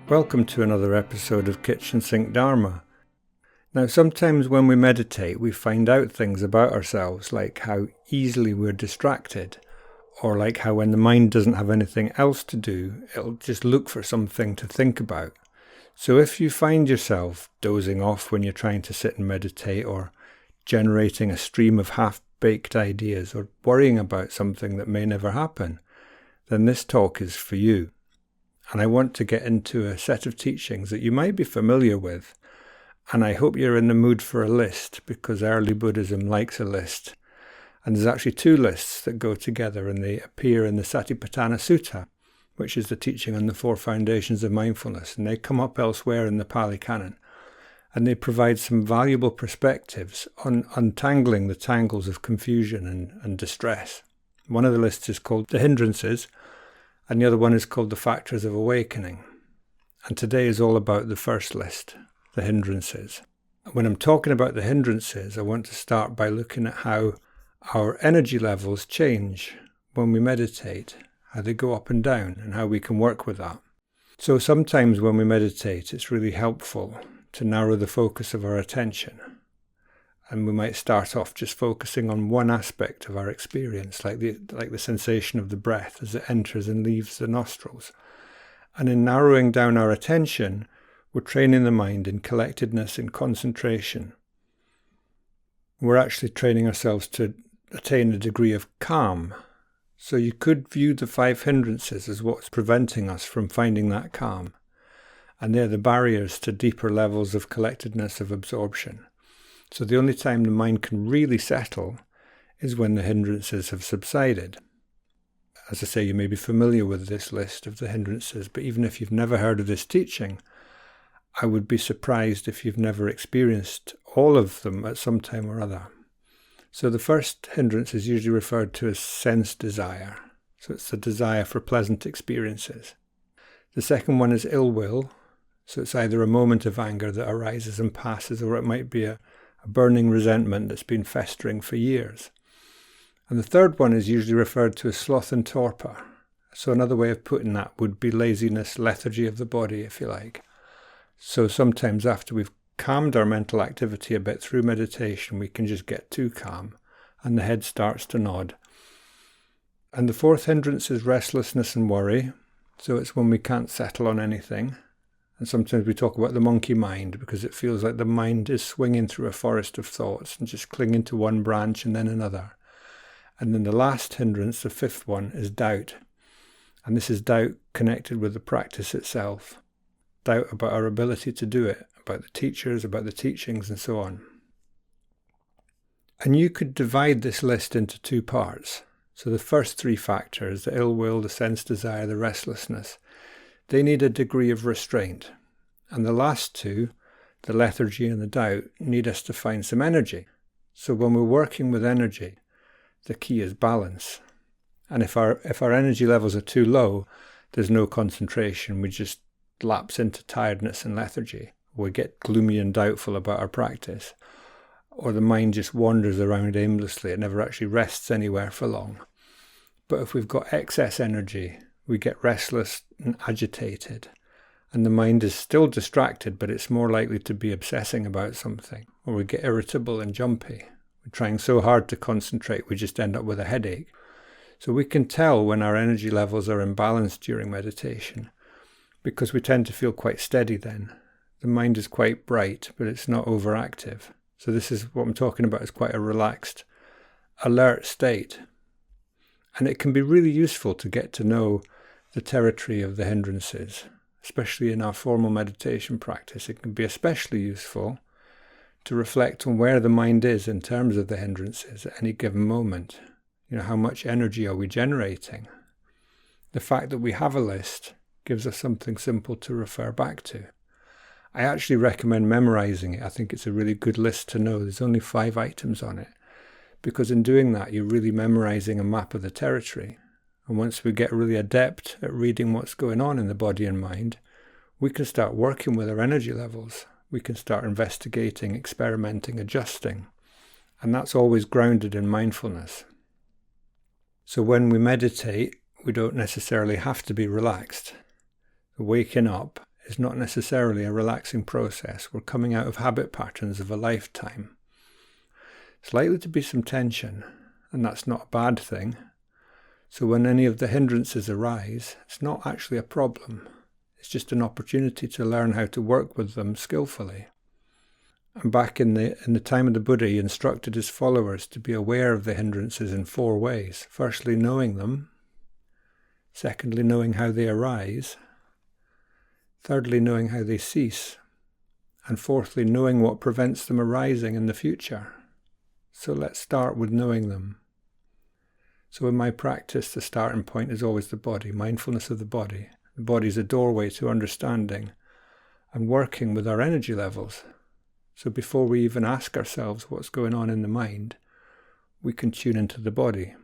Welcome to another episode of Kitchen Sink Dharma. Now, sometimes when we meditate, we find out things about ourselves, like how easily we're distracted, or like how when the mind doesn't have anything else to do, it'll just look for something to think about. So if you find yourself dozing off when you're trying to sit and meditate, or generating a stream of half-baked ideas, or worrying about something that may never happen, then this talk is for you. And I want to get into a set of teachings that you might be familiar with. And I hope you're in the mood for a list, because early Buddhism likes a list. And there's actually two lists that go together, and they appear in the Satipatthana Sutta, which is the teaching on the four foundations of mindfulness. And they come up elsewhere in the Pali Canon. And they provide some valuable perspectives on untangling the tangles of confusion and distress. One of the lists is called the hindrances, and the other one is called the factors of awakening. And today is all about the first list, the hindrances. When I'm talking about the hindrances, I want to start by looking at how our energy levels change when we meditate, how they go up and down, and how we can work with that. So sometimes when we meditate, it's really helpful to narrow the focus of our attention. And we might start off just focusing on one aspect of our experience, like the sensation of the breath as it enters and leaves the nostrils. And in narrowing down our attention, we're training the mind in collectedness and concentration. We're actually training ourselves to attain a degree of calm. So you could view the 5 hindrances as what's preventing us from finding that calm. And they're the barriers to deeper levels of collectedness, of absorption. So the only time the mind can really settle is when the hindrances have subsided. As I say, you may be familiar with this list of the hindrances, but even if you've never heard of this teaching, I would be surprised if you've never experienced all of them at some time or other. So the first hindrance is usually referred to as sense desire. So it's the desire for pleasant experiences. The second one is ill will. So it's either a moment of anger that arises and passes, or it might be a burning resentment that's been festering for years. And the third one is usually referred to as sloth and torpor. So another way of putting that would be laziness, lethargy of the body, if you like. So sometimes after we've calmed our mental activity a bit through meditation, we can just get too calm and the head starts to nod. And the fourth hindrance is restlessness and worry. So it's when we can't settle on anything. And sometimes we talk about the monkey mind, because it feels like the mind is swinging through a forest of thoughts and just clinging to one branch and then another. And then the last hindrance, the fifth one, is doubt. And this is doubt connected with the practice itself. Doubt about our ability to do it, about the teachers, about the teachings, and so on. And you could divide this list into 2 parts. So the first 3 factors, the ill will, the sense desire, the restlessness, they need a degree of restraint. And the last 2, the lethargy and the doubt, need us to find some energy. So when we're working with energy, the key is balance. And if our energy levels are too low, there's no concentration. We just lapse into tiredness and lethargy. We get gloomy and doubtful about our practice. Or the mind just wanders around aimlessly. It never actually rests anywhere for long. But if we've got excess energy, we get restless and agitated, and the mind is still distracted, but it's more likely to be obsessing about something, or we get irritable and jumpy. We're trying so hard to concentrate, we just end up with a headache. So we can tell when our energy levels are imbalanced during meditation, because we tend to feel quite steady then. The mind is quite bright, but it's not overactive. So this is what I'm talking about, is quite a relaxed, alert state. And it can be really useful to get to know the territory of the hindrances, especially in our formal meditation practice. It can be especially useful to reflect on where the mind is in terms of the hindrances at any given moment. How much energy are we generating? The fact that we have a list gives us something simple to refer back to. I actually recommend memorizing it. I think it's a really good list to know. There's only 5 items on it, because in doing that, you're really memorizing a map of the territory. And once we get really adept at reading what's going on in the body and mind, we can start working with our energy levels. We can start investigating, experimenting, adjusting. And that's always grounded in mindfulness. So when we meditate, we don't necessarily have to be relaxed. Waking up is not necessarily a relaxing process. We're coming out of habit patterns of a lifetime. It's likely to be some tension, and that's not a bad thing. So when any of the hindrances arise, it's not actually a problem. It's just an opportunity to learn how to work with them skillfully. And back in the time of the Buddha, he instructed his followers to be aware of the hindrances in 4 ways. Firstly, knowing them. Secondly, knowing how they arise. Thirdly, knowing how they cease. And fourthly, knowing what prevents them arising in the future. So let's start with knowing them. So in my practice, the starting point is always the body, mindfulness of the body. The body is a doorway to understanding and working with our energy levels. So before we even ask ourselves what's going on in the mind, we can tune into the body.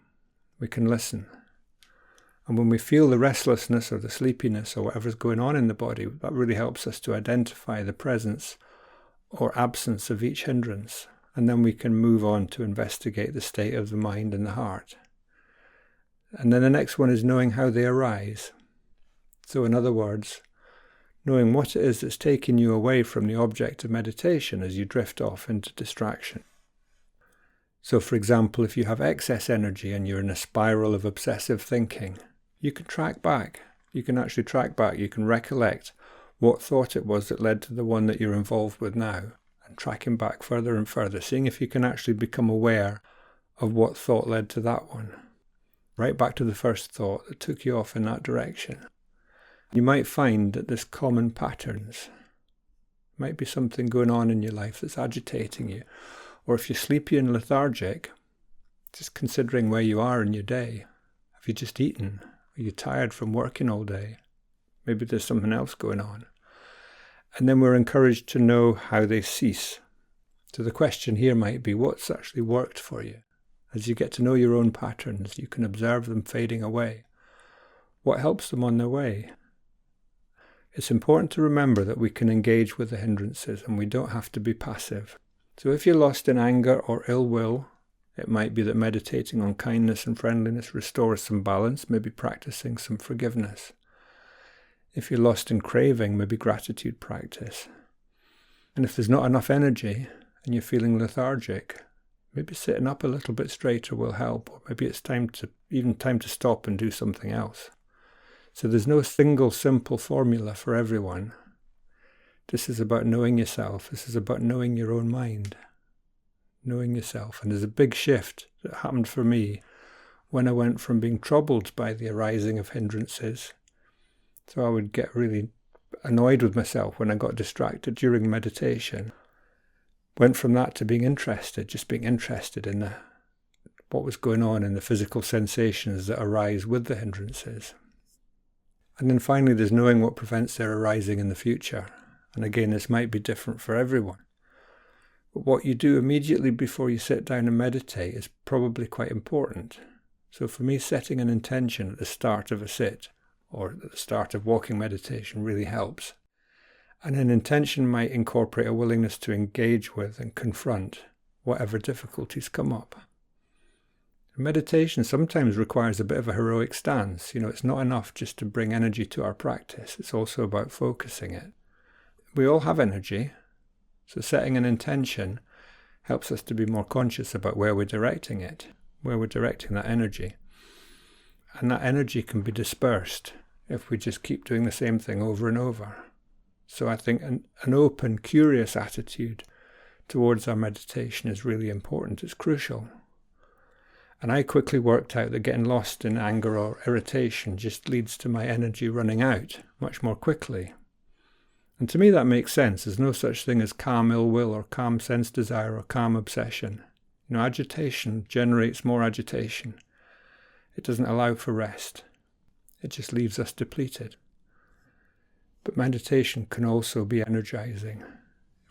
We can listen. And when we feel the restlessness or the sleepiness or whatever's going on in the body, that really helps us to identify the presence or absence of each hindrance. And then we can move on to investigate the state of the mind and the heart. And then the next one is knowing how they arise. So in other words, knowing what it is that's taking you away from the object of meditation as you drift off into distraction. So for example, if you have excess energy and you're in a spiral of obsessive thinking, you can track back. You can actually track back. You can recollect what thought it was that led to the one that you're involved with now, and tracking back further and further, seeing if you can actually become aware of what thought led to that one. Right back to the first thought that took you off in that direction. You might find that there's common patterns. Might be something going on in your life that's agitating you. Or if you're sleepy and lethargic, just considering where you are in your day. Have you just eaten? Are you tired from working all day? Maybe there's something else going on. And then we're encouraged to know how they cease. So the question here might be, what's actually worked for you? As you get to know your own patterns, you can observe them fading away. What helps them on their way? It's important to remember that we can engage with the hindrances and we don't have to be passive. So if you're lost in anger or ill will, it might be that meditating on kindness and friendliness restores some balance, maybe practicing some forgiveness. If you're lost in craving, maybe gratitude practice. And if there's not enough energy and you're feeling lethargic, maybe sitting up a little bit straighter will help, or maybe it's time to stop and do something else. So there's no single simple formula for everyone. This is about knowing yourself. This is about knowing your own mind. Knowing yourself. And there's a big shift that happened for me when I went from being troubled by the arising of hindrances. So I would get really annoyed with myself when I got distracted during meditation. Went from that to being interested, just being interested in what was going on in the physical sensations that arise with the hindrances. And then finally, there's knowing what prevents their arising in the future. And again, this might be different for everyone. But what you do immediately before you sit down and meditate is probably quite important. So for me, setting an intention at the start of a sit or at the start of walking meditation really helps. And an intention might incorporate a willingness to engage with and confront whatever difficulties come up. Meditation sometimes requires a bit of a heroic stance. It's not enough just to bring energy to our practice. It's also about focusing it. We all have energy, so setting an intention helps us to be more conscious about where we're directing it, where we're directing that energy. And that energy can be dispersed if we just keep doing the same thing over and over. So I think an open, curious attitude towards our meditation is really important. It's crucial. And I quickly worked out that getting lost in anger or irritation just leads to my energy running out much more quickly. And to me that makes sense. There's no such thing as calm ill will or calm sense desire or calm obsession. Agitation generates more agitation. It doesn't allow for rest. It just leaves us depleted. But meditation can also be energizing.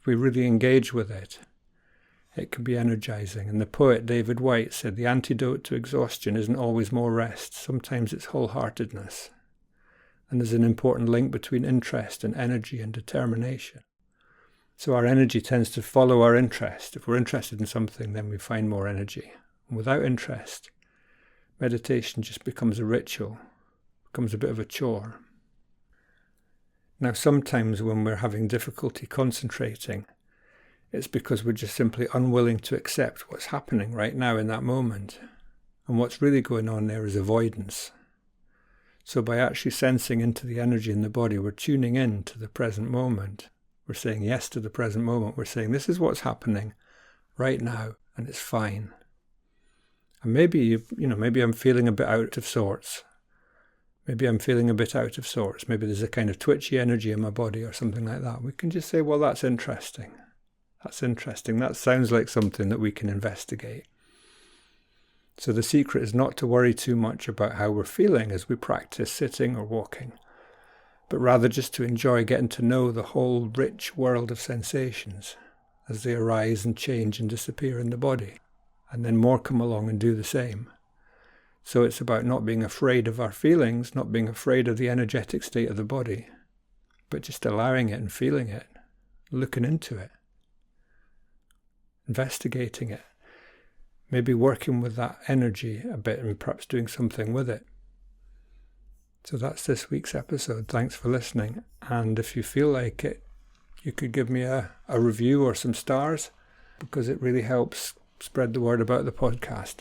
If we really engage with it, it can be energizing. And the poet David Whyte said the antidote to exhaustion isn't always more rest. Sometimes it's wholeheartedness. And there's an important link between interest and energy and determination. So our energy tends to follow our interest. If we're interested in something, then we find more energy. And without interest, meditation just becomes a ritual, becomes a bit of a chore. Now, sometimes when we're having difficulty concentrating, it's because we're just simply unwilling to accept what's happening right now in that moment. And what's really going on there is avoidance. So by actually sensing into the energy in the body, we're tuning in to the present moment. We're saying yes to the present moment. We're saying this is what's happening right now, and it's fine. And maybe I'm feeling a bit out of sorts. Maybe there's a kind of twitchy energy in my body or something like that. We can just say, well, that's interesting. That sounds like something that we can investigate. So the secret is not to worry too much about how we're feeling as we practice sitting or walking, but rather just to enjoy getting to know the whole rich world of sensations as they arise and change and disappear in the body. And then more come along and do the same. So it's about not being afraid of our feelings, not being afraid of the energetic state of the body, but just allowing it and feeling it, looking into it, investigating it, maybe working with that energy a bit and perhaps doing something with it. So that's this week's episode. Thanks for listening. And if you feel like it, you could give me a review or some stars, because it really helps spread the word about the podcast.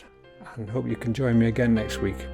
And hope you can join me again next week.